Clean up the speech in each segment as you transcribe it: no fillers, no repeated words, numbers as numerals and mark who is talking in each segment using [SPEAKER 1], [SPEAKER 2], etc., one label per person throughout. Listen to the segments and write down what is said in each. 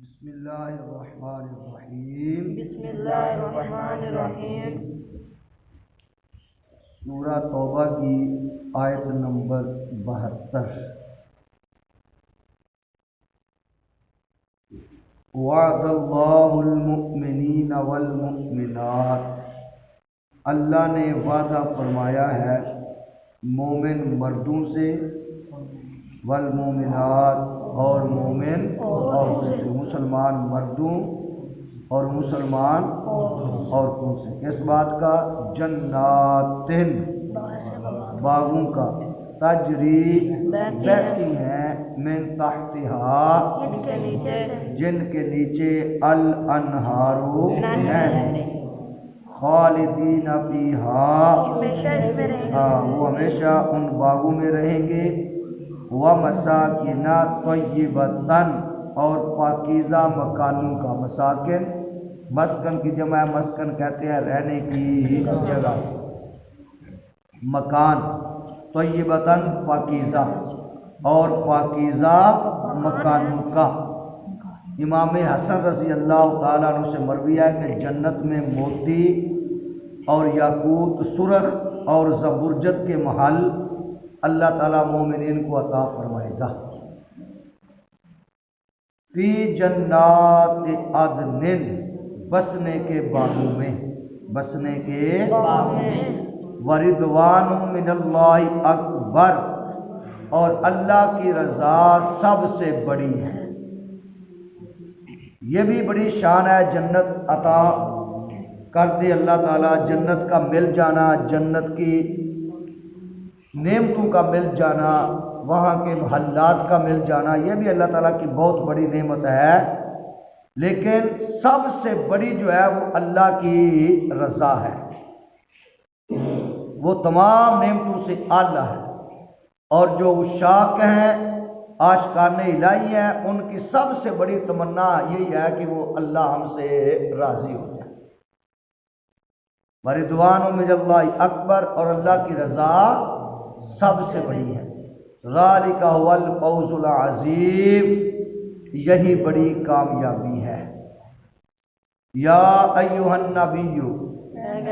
[SPEAKER 1] بسم اللہ الرحمن الرحیم۔
[SPEAKER 2] بسم اللہ الرحمن الرحیم۔
[SPEAKER 1] سورہ توبہ کی آیت نمبر 72۔ وعد اللہ المؤمنین والمؤمنات، اللہ نے وعدہ فرمایا ہے مومن مردوں سے، والمؤمنات اور مومن عورتوں سے، مسلمان مردوں اور مسلمان عورتوں سے۔ کس بات کا؟ جناتن، باغوں کا، تجری بہتی ہیں، من تحتہا جن کے نیچے، الانہارو ہیں، خالدین فیہا وہ ہمیشہ ان باغوں میں رہیں گے، وَمَسَاكِنَ طَيِّبَةً اور پاکیزہ مکانوں کا۔ مساکن مسکن کی جمع ہے، مسکن کہتے ہیں رہنے کی جگہ، مکان، طیبتاً پاکیزہ اور پاکیزہ مکانوں کا۔ امام حسن رضی اللہ تعالیٰ عنہ سے مروی ہے کہ جنت میں موتی اور یاقوت، سرخ اور زبرجد کے محل اللہ تعالیٰ مومنین کو عطا فرمائے گا۔ فی جنات عدن، بسنے کے باغوں میں، بسنے کے ورضوان من اللہ اکبر اور اللہ کی رضا سب سے بڑی ہے۔ یہ بھی بڑی شان ہے، جنت عطا کر دے اللہ تعالیٰ، جنت کا مل جانا، جنت کی نعمتوں کا مل جانا، وہاں کے محلات کا مل جانا، یہ بھی اللہ تعالیٰ کی بہت بڑی نعمت ہے۔ لیکن سب سے بڑی جو ہے وہ اللہ کی رضا ہے، وہ تمام نعمتوں سے اعلیٰ ہے۔ اور جو عشاق ہیں، عاشقان الہی ہیں، ان کی سب سے بڑی تمنا یہی ہے کہ وہ اللہ ہم سے راضی ہو جائے۔ ورضوان من اللہ اکبر اور اللہ کی رضا سب سے بڑی ہے۔ ذالک هو الفوز العظیم، یہی بڑی کامیابی ہے۔ یا ایھا النبی،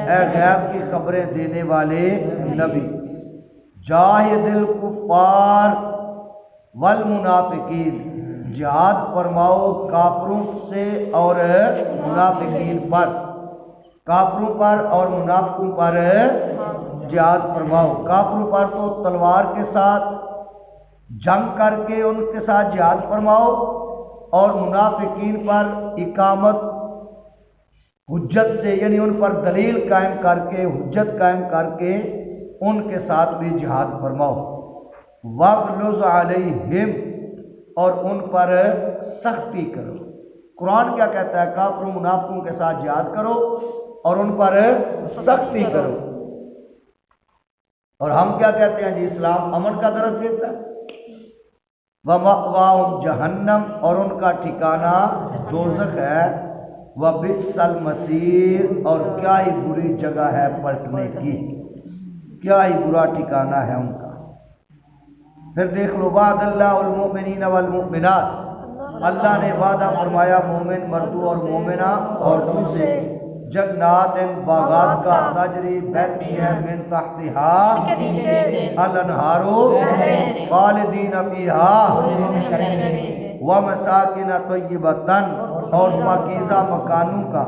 [SPEAKER 1] اے غیب کی خبریں دینے والے نبی، جاہد الکفار والمنافقین، جہاد فرماؤ کافروں سے اور منافقین پر، کافروں پر اور منافقوں پر جہاد فرماؤ۔ کافروں پر تو تلوار کے ساتھ جنگ کر کے ان کے ساتھ جہاد فرماؤ، اور منافقین پر اقامت حجت سے، یعنی ان پر دلیل قائم کر کے، حجت قائم کر کے ان کے ساتھ بھی جہاد فرماؤ۔ وَاغْلُظْ عَلَيْهِمْ اور ان پر سختی کرو۔ قرآن کیا کہتا ہے؟ کافروں منافقوں کے ساتھ جہاد کرو اور ان پر سختی کرو۔ اور ہم کیا کہتے ہیں جی؟ اسلام امن کا درس دیتا ہے۔ وَمَأْوَاهُمْ جَهَنَّمْ اور ان کا ٹھکانہ دوزخ ہے۔ وَبِئْسَ الْمَصِيرُ اور کیا ہی بری جگہ ہے پلٹنے کی، کیا ہی برا ٹھکانہ ہے ان کا۔ پھر دیکھ لو، وعد اللہ المؤمنین والمؤمنات، اللہ نے وعدہ فرمایا مومن مردوں اور مومنہ عورتوں سے، جنات باغات کا، تجری بہتی ہے، من تحتہا الانہارو خالدین فیہا، ومساکن طیبتاً اور پاکیزہ مکانوں کا،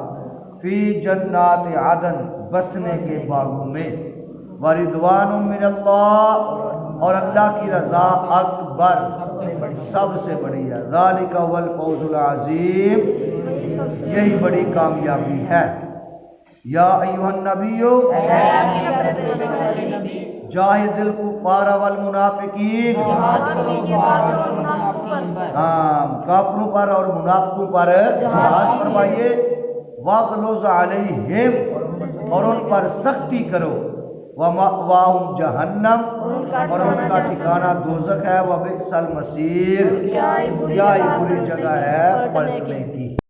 [SPEAKER 1] فی جنات عدن بسنے کے باغوں میں، ورضوان من اللہ اور اللہ کی رضا اکبر سب سے بڑی ہے۔ ذالک هو الفوز العظیم، یہی بڑی کامیابی ہے۔ یا ایھا النبی جاہد الکفار والمنافقین، کافروں پر اور منافقوں پر جہاد فرمائیے۔ وَاغْلُظْ عَلَيْهِمْ اور ان پر سختی کرو۔ وَمَأْوَاهُمْ جَهَنَّمْ اور ان کا ٹھکانہ دوزخ ہے۔ وَبِئْسَ الْمَصِيرُ کیا ہی بری جگہ ہے پلٹنے کی۔